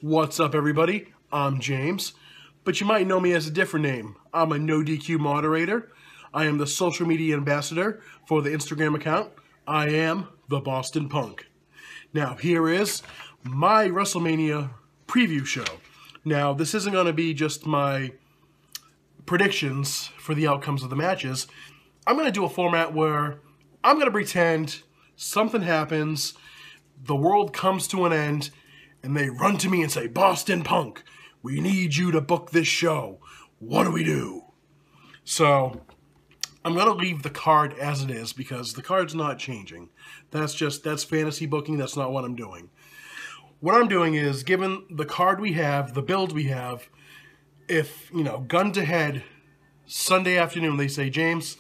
What's up, everybody? I'm James, but you might know me as a different name. I'm a NoDQ moderator. I am the social media ambassador for the Instagram account. I am the Boston Punk. Now, here is my WrestleMania preview show. Now, this isn't going to be just my predictions for the outcomes of the matches. I'm going to do a format where I'm going to pretend something happens, the world comes to an end, and they run to me and say, "Boston Punk, we need you to book this show. What do we do?" So I'm going to leave the card as it is because the card's not changing. That's fantasy booking. That's not what I'm doing. What I'm doing is, given the card we have, the build we have, if, gun to head, Sunday afternoon, they say, "James,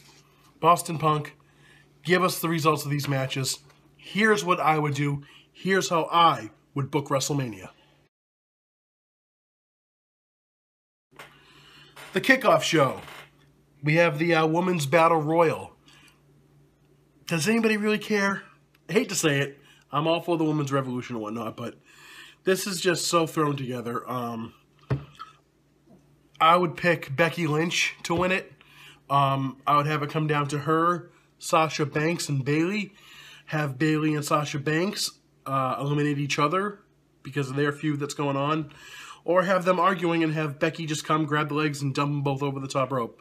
Boston Punk, give us the results of these matches. Here's what I would do. Here's how I would book WrestleMania." The kickoff show. We have the Women's Battle Royal. Does anybody really care? I hate to say it. I'm all for the Women's Revolution and whatnot, but this is just so thrown together. I would pick Becky Lynch to win it. I would have it come down to her, Sasha Banks, and Bayley. Have Bayley and Sasha Banks eliminate each other because of their feud that's going on. Or have them arguing and have Becky just come, grab the legs, and dump them both over the top rope.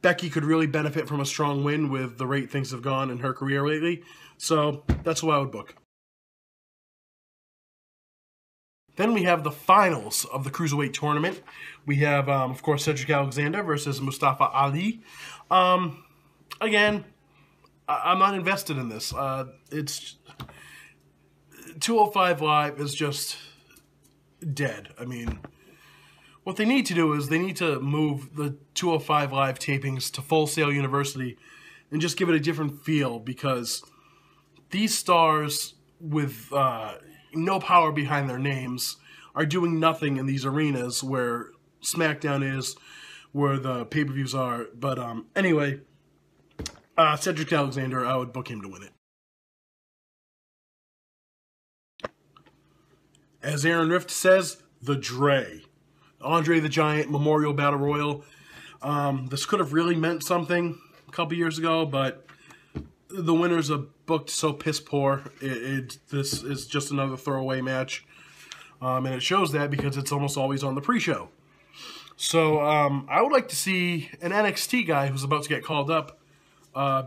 Becky could really benefit from a strong win with the rate things have gone in her career lately. So that's what I would book. Then we have the finals of the Cruiserweight Tournament. We have, of course, Cedric Alexander versus Mustafa Ali. Again, I'm not invested in this. It's 205 Live is just dead. I mean, what they need to do is they need to move the 205 Live tapings to Full Sail University and just give it a different feel, because these stars with no power behind their names are doing nothing in these arenas where Smackdown is, where the pay-per-views are. But anyway, Cedric Alexander, I would book him to win it. As Aaron Rift says, the Dre. Andre the Giant Memorial Battle Royal. This could have really meant something a couple years ago, but the winners are booked so piss poor. This is just another throwaway match. And it shows that because it's almost always on the pre-show. So I would like to see an NXT guy who's about to get called up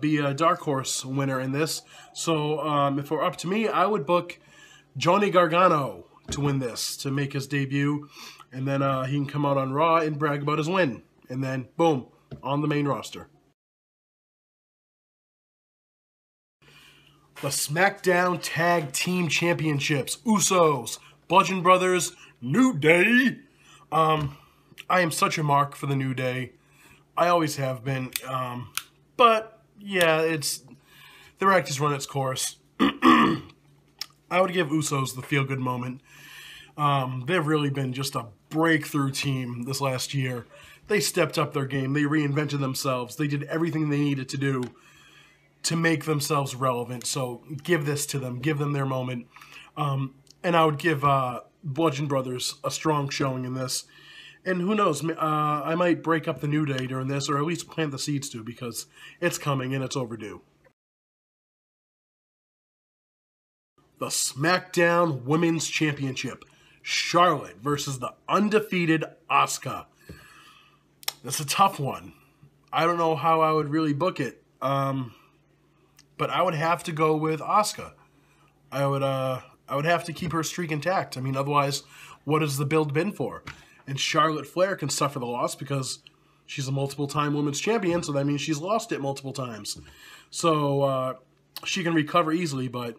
be a Dark Horse winner in this. So if it were up to me, I would book Johnny Gargano to win this, to make his debut. And then he can come out on Raw and brag about his win. And then, boom, on the main roster. The Smackdown Tag Team Championships. Usos, Bludgeon Brothers, New Day. I am such a mark for the New Day. I always have been. But, yeah, the act has run its course. I would give Usos the feel-good moment. They've really been just a breakthrough team this last year. They stepped up their game. They reinvented themselves. They did everything they needed to do to make themselves relevant. So give this to them. Give them their moment. And I would give Bludgeon Brothers a strong showing in this. And who knows, I might break up the New Day during this, or at least plant the seeds to, because it's coming and it's overdue. The SmackDown Women's Championship. Charlotte versus the undefeated Asuka. That's a tough one. I don't know how I would really book it. But I would have to go with Asuka. I would have to keep her streak intact. I mean, otherwise, what has the build been for? And Charlotte Flair can suffer the loss because she's a multiple-time women's champion, so that means she's lost it multiple times. So she can recover easily, but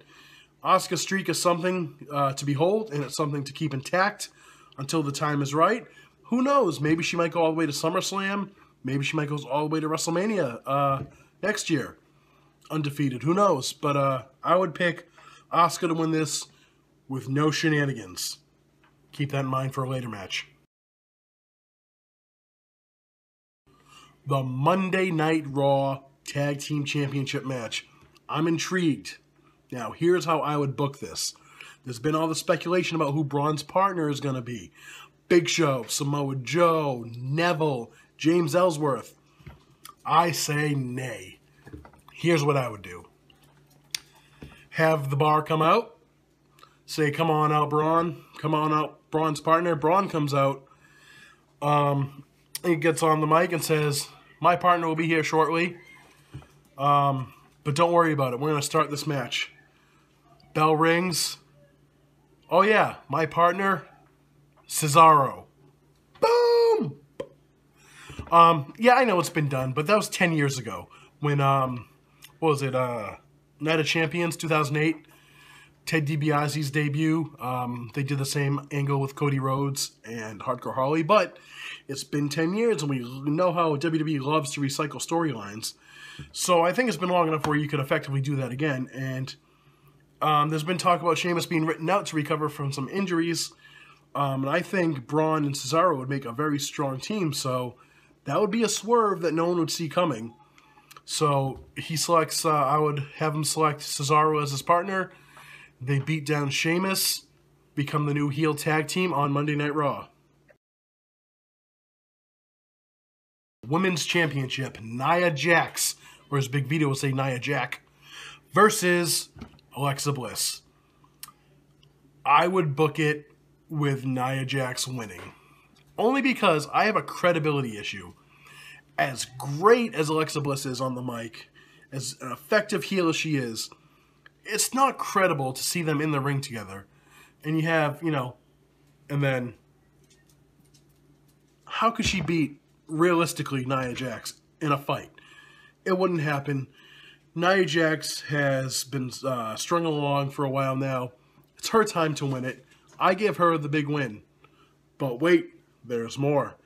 Asuka's streak is something to behold, and it's something to keep intact until the time is right. Who knows? Maybe she might go all the way to SummerSlam. Maybe she might go all the way to WrestleMania next year. Undefeated. Who knows? But I would pick Asuka to win this with no shenanigans. Keep that in mind for a later match. The Monday Night Raw Tag Team Championship match. I'm intrigued. Now, here's how I would book this. There's been all the speculation about who Braun's partner is going to be. Big Show, Samoa Joe, Neville, James Ellsworth. I say nay. Here's what I would do. Have the Bar come out. Say, come on out, Braun. Come on out, Braun's partner. Braun comes out. He gets on the mic and says, my partner will be here shortly. But don't worry about it. We're going to start this match. Bell rings. Oh, yeah. My partner, Cesaro. Boom! Yeah, I know it's been done, but that was 10 years ago. When, what was it? Night of Champions, 2008. Ted DiBiase's debut. They did the same angle with Cody Rhodes and Hardcore Holly, but it's been 10 years, and we know how WWE loves to recycle storylines. So I think it's been long enough where you could effectively do that again. And there's been talk about Sheamus being written out to recover from some injuries. And I think Braun and Cesaro would make a very strong team. So that would be a swerve that no one would see coming. So he selects, I would have him select Cesaro as his partner. They beat down Sheamus, become the new heel tag team on Monday Night Raw. Women's Championship, Nia Jax, or as Big Vito will say, Nia Jack, versus Alexa Bliss. I would book it with Nia Jax winning. Only because I have a credibility issue. As great as Alexa Bliss is on the mic, as an effective heel as she is, it's not credible to see them in the ring together. And you have, and then how could she beat, realistically, Nia Jax in a fight? It wouldn't happen. Nia Jax has been strung along for a while now. It's her time to win it. I give her the big win. But wait, there's more.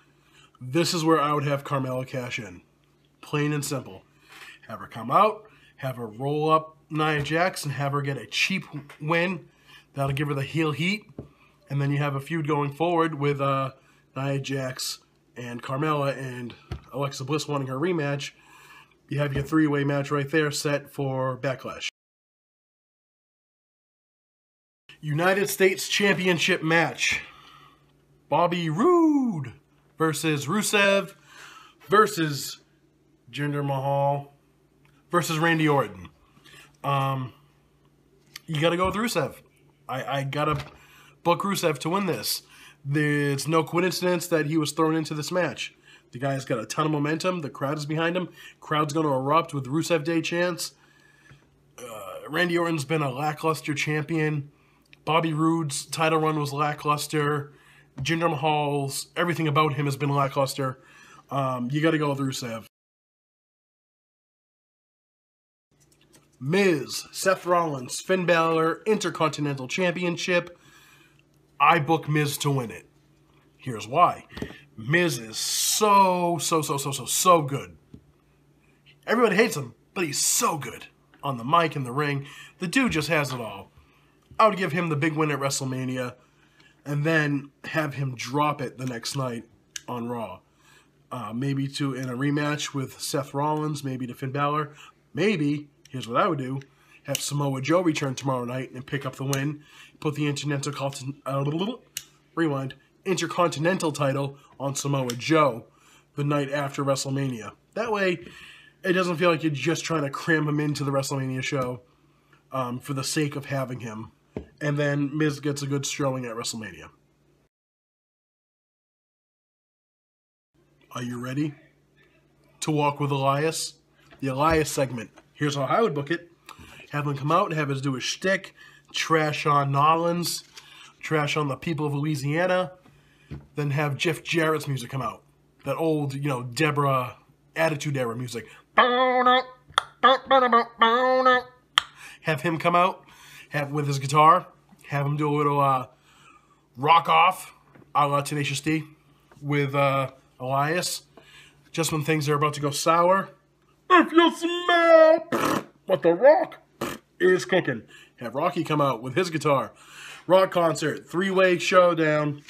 This is where I would have Carmella cash in. Plain and simple. Have her come out, have her roll up Nia Jax, and have her get a cheap win. That'll give her the heel heat. And then you have a feud going forward with Nia Jax and Carmella and Alexa Bliss wanting her rematch. You have your three-way match right there set for Backlash. United States Championship match. Bobby Roode versus Rusev versus Jinder Mahal versus Randy Orton. You got to go with Rusev. I got to book Rusev to win this. It's no coincidence that he was thrown into this match. The guy's got a ton of momentum. The crowd is behind him. Crowd's going to erupt with Rusev Day chants. Randy Orton's been a lackluster champion. Bobby Roode's title run was lackluster. Jinder Mahal's, everything about him has been lackluster. You got to go with Rusev. Miz, Seth Rollins, Finn Balor, Intercontinental Championship. I book Miz to win it. Here's why. Miz is so good. Everybody hates him, but he's so good. On the mic, in the ring. The dude just has it all. I would give him the big win at WrestleMania, and then have him drop it the next night on Raw. Maybe in a rematch with Seth Rollins, maybe to Finn Balor. Maybe, here's what I would do, have Samoa Joe return tomorrow night and pick up the win. Put the Intercontinental title on Samoa Joe the night after WrestleMania. That way, it doesn't feel like you're just trying to cram him into the WrestleMania show for the sake of having him. And then Miz gets a good showing at WrestleMania. Are you ready to walk with Elias? The Elias segment. Here's how I would book it. Have him come out and have us do a shtick. Trash on Nolans. Trash on the people of Louisiana. Then have Jeff Jarrett's music come out. That old, Deborah Attitude Era music. Have him come out. With his guitar. Have him do a little rock off a la Tenacious D with Elias. Just when things are about to go sour. If you smell what the Rock is cooking. Have Rocky come out with his guitar. Rock concert. Three-way showdown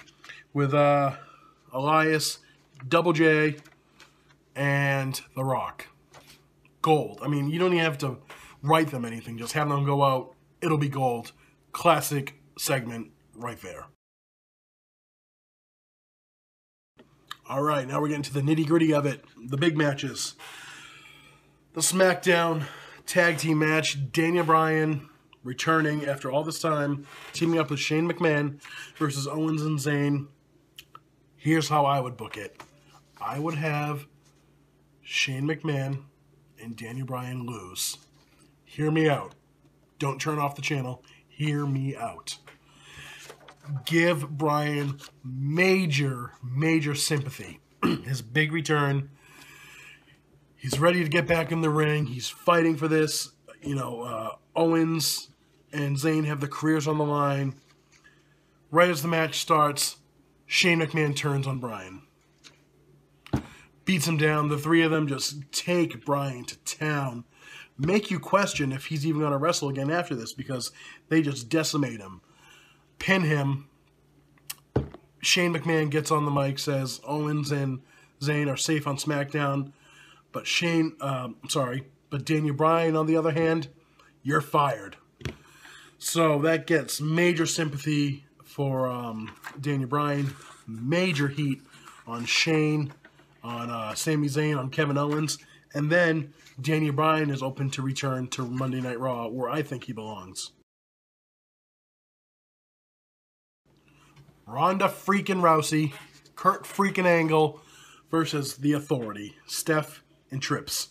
with Elias, Double J, and The Rock. Gold. I mean, you don't even have to write them anything. Just have them go out. It'll be gold. Classic segment right there. All right, now we're getting to the nitty-gritty of it. The big matches. The Smackdown tag team match. Daniel Bryan returning after all this time, teaming up with Shane McMahon versus Owens and Zayn. Here's how I would book it. I would have Shane McMahon and Daniel Bryan lose. Hear me out. Don't turn off the channel. Hear me out. Give Bryan major sympathy. His big return. He's ready to get back in the ring. He's fighting for this. Owens and Zayn have their careers on the line. Right as the match starts, Shane McMahon turns on Bryan. Beats him down. The three of them just take Bryan to town. Make you question if he's even going to wrestle again after this, because they just decimate him. Pin him. Shane McMahon gets on the mic, says Owens and Zayn are safe on SmackDown, but Daniel Bryan, on the other hand, you're fired. So that gets major sympathy for Daniel Bryan, major heat on Shane, on Sami Zayn, on Kevin Owens, and then Daniel Bryan is open to return to Monday Night Raw, where I think he belongs. Ronda freaking Rousey, Kurt freaking Angle versus The Authority, Steph and Trips.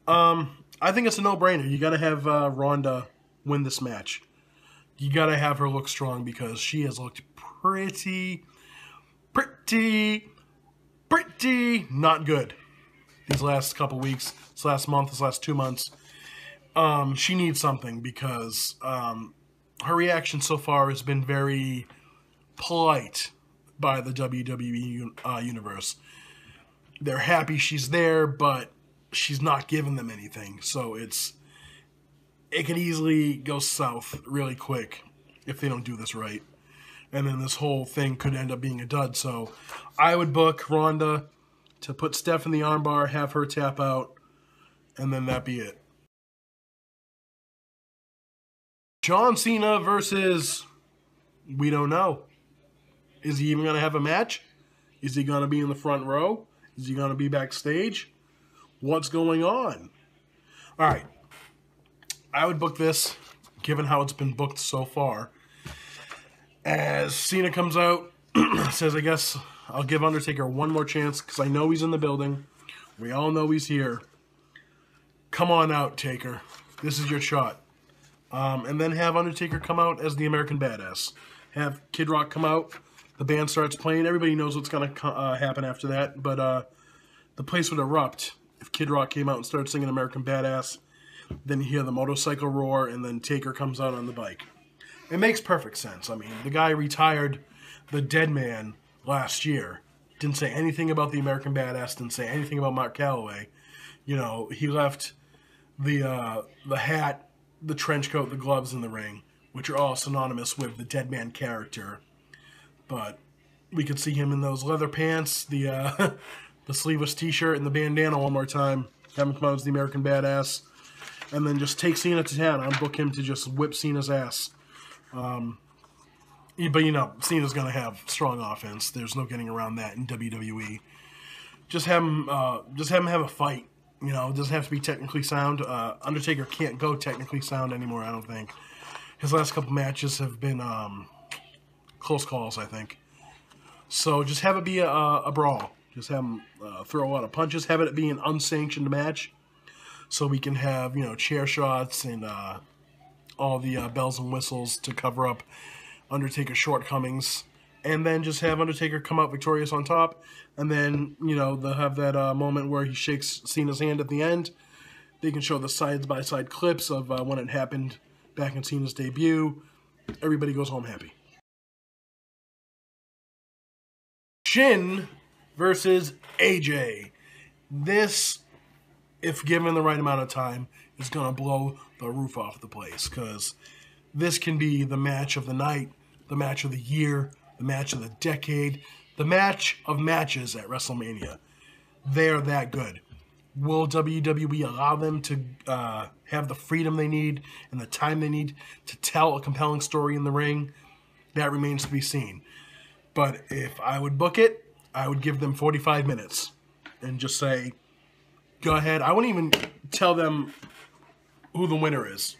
I think it's a no-brainer. You got to have Ronda win this match. You got to have her look strong because she has looked pretty not good these last couple weeks, this last month, this last 2 months. She needs something because her reaction so far has been very polite by the WWE universe. They're happy she's there, but she's not giving them anything. So it could easily go south really quick if they don't do this right. And then this whole thing could end up being a dud. So I would book Ronda to put Steph in the armbar, have her tap out, and then that be it. John Cena versus... we don't know. Is he even going to have a match? Is he going to be in the front row? Is he going to be backstage? What's going on? All right. I would book this, given how it's been booked so far. As Cena comes out, says, I guess I'll give Undertaker one more chance because I know he's in the building. We all know he's here. Come on out, Taker. This is your shot. And then have Undertaker come out as the American Badass. Have Kid Rock come out. The band starts playing. Everybody knows what's going to happen after that. But the place would erupt if Kid Rock came out and started singing American Badass. Then you hear the motorcycle roar, and then Taker comes out on the bike. It makes perfect sense. I mean, the guy retired the Dead Man last year. Didn't say anything about the American Badass. Didn't say anything about Mark Calloway. He left the hat, the trench coat, the gloves in the ring, which are all synonymous with the Dead Man character. But we could see him in those leather pants, the sleeveless t-shirt, and the bandana one more time. Have him come out as the American Badass. And then just take Cena to town. I'd book him to just whip Cena's ass. But Cena's going to have strong offense. There's no getting around that in WWE. Just have him have a fight. It doesn't have to be technically sound. Undertaker can't go technically sound anymore, I don't think. His last couple matches have been close calls, I think. So just have it be a brawl. Just have him throw a lot of punches. Have it be an unsanctioned match. So we can have, chair shots and all the bells and whistles to cover up Undertaker's shortcomings. And then just have Undertaker come out victorious on top. And then, they'll have that moment where he shakes Cena's hand at the end. They can show the side-by-side clips of when it happened back in Cena's debut. Everybody goes home happy. Shin versus AJ. This, if given the right amount of time, is going to blow the roof off the place. Because this can be the match of the night, the match of the year, the match of the decade, the match of matches at WrestleMania. They're that good. Will WWE allow them to have the freedom they need and the time they need to tell a compelling story in the ring? That remains to be seen. But if I would book it, I would give them 45 minutes and just say, go ahead. I wouldn't even tell them who the winner is.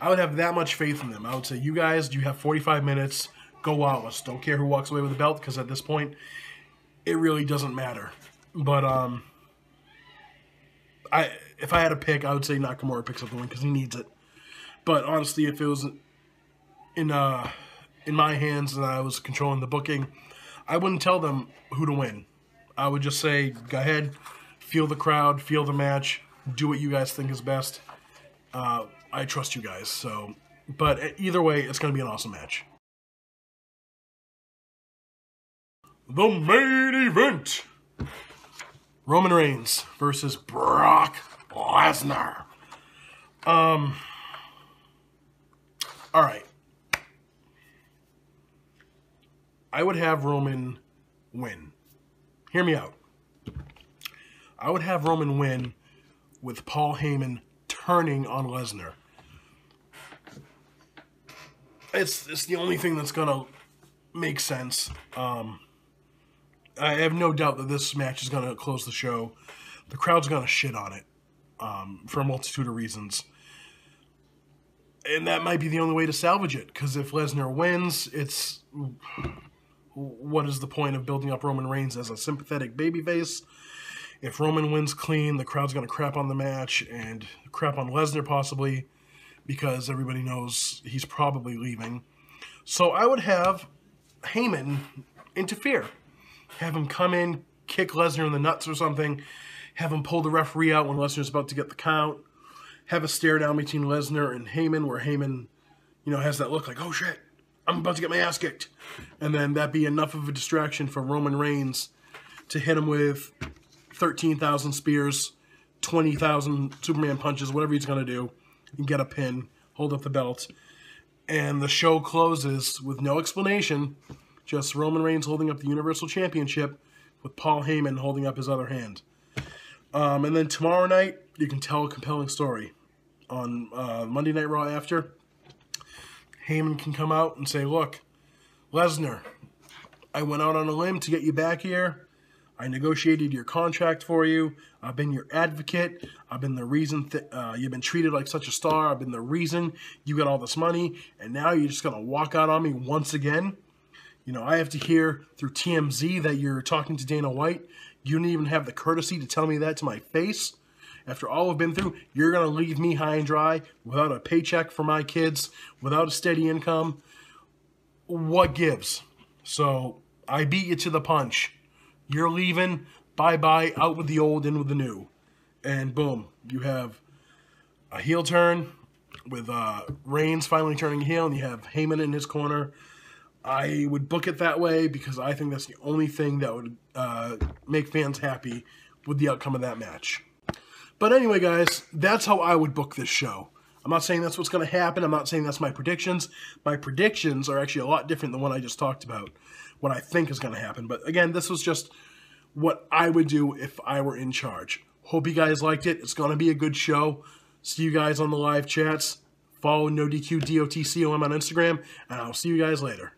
I would have that much faith in them. I would say, you guys, you have 45 minutes. Go Wallace. Don't care who walks away with the belt, because at this point, it really doesn't matter. But if I had to pick, I would say Nakamura picks up the win because he needs it. But honestly, if it was in my hands and I was controlling the booking, I wouldn't tell them who to win. I would just say, go ahead, feel the crowd, feel the match, do what you guys think is best. I trust you guys. So, but either way, it's going to be an awesome match. The main event. Roman Reigns versus Brock Lesnar. All right. I would have Roman win. Hear me out. I would have Roman win with Paul Heyman turning on Lesnar. It's the only thing that's going to make sense. I have no doubt that this match is going to close the show. The crowd's going to shit on it for a multitude of reasons. And that might be the only way to salvage it, because if Lesnar wins, it's... what is the point of building up Roman Reigns as a sympathetic babyface? If Roman wins clean, the crowd's going to crap on the match and crap on Lesnar possibly, because everybody knows he's probably leaving. So I would have Heyman interfere. Have him come in, kick Lesnar in the nuts or something. Have him pull the referee out when Lesnar's about to get the count. Have a stare down between Lesnar and Heyman, where Heyman, has that look like, oh shit, I'm about to get my ass kicked. And then that be enough of a distraction for Roman Reigns to hit him with 13,000 spears, 20,000 Superman punches, whatever he's going to do, and get a pin, hold up the belt. And the show closes with no explanation, just Roman Reigns holding up the Universal Championship with Paul Heyman holding up his other hand. And then tomorrow night, you can tell a compelling story. On Monday Night Raw after, Heyman can come out and say, look, Lesnar, I went out on a limb to get you back here. I negotiated your contract for you. I've been your advocate. I've been the reason you've been treated like such a star. I've been the reason you got all this money. And now you're just going to walk out on me once again? I have to hear through TMZ that you're talking to Dana White. You didn't even have the courtesy to tell me that to my face. After all I've been through, you're going to leave me high and dry without a paycheck for my kids, without a steady income. What gives? So I beat you to the punch. You're leaving. Bye-bye. Out with the old, in with the new. And boom, you have a heel turn with Reigns finally turning heel, and you have Heyman in his corner. I would book it that way because I think that's the only thing that would make fans happy with the outcome of that match. But anyway, guys, that's how I would book this show. I'm not saying that's what's going to happen. I'm not saying that's my predictions. My predictions are actually a lot different than what I just talked about, what I think is going to happen. But again, this was just what I would do if I were in charge. Hope you guys liked it. It's going to be a good show. See you guys on the live chats. Follow NoDQ, DOTCOM on Instagram, and I'll see you guys later.